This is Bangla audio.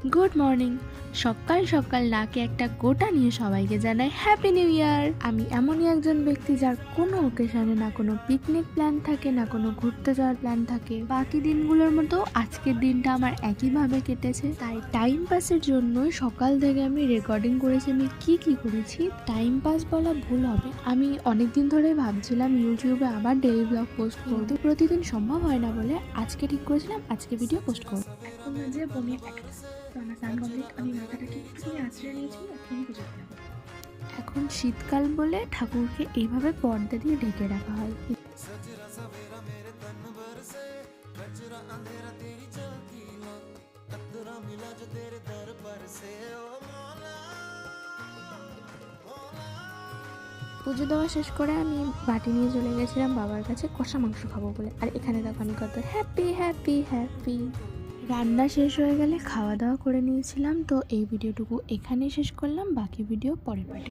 Good morning. সকাল সকাল নাকে একটা গোটা নিয়ে সবাইকে জানাই হ্যাপি নিউ ইয়ার। আমি এমনই একজন ব্যক্তি যার কোনো ওকেশনে না কোনো পিকনিক প্ল্যান থাকে, না কোনো ঘুরতে যাওয়ার প্ল্যান থাকে। বাকি দিনগুলোর মতো আজকের দিনটা আমার একইভাবে কেটেছে। তাই টাইম পাসের জন্যই সকাল থেকে আমি রেকর্ডিং করেছি। আমি কি করেছি টাইম পাস বলা ভুল হবে। আমি অনেকদিন ধরে ভাবছিলাম ইউটিউবে আবার ডেইলি ব্লগ পোস্ট করতে, প্রতিদিন সম্ভব হয় না বলে আজকে ঠিক করেছিলাম আজকে ভিডিও পোস্ট করব। এখন যে বমি একটা তো আমার স্নান কমপ্লিট, আমি মাথাটাকে একটুখানি আঁচড়ে নিয়েছি, এখনই পুজো দিতে হবে। এখন শীতকাল বলে ঠাকুরকে এইভাবে পর্দা দিয়ে ঢেকে রাখা হয়। পুজো দেওয়া শেষ করে আমি বাটি নিয়ে চলে গেছিলাম বাবার কাছে কষা মাংস খাবো বলে। আর এখানে দেখো আমি কত হ্যাপি হ্যাপি হ্যাপি। রান্না শেষ হয়ে গেলে খাওয়া দাওয়া করে নিয়েছিলাম। তো এই ভিডিওটুকু এখানেই শেষ করলাম, বাকি ভিডিও পরের পার্টে।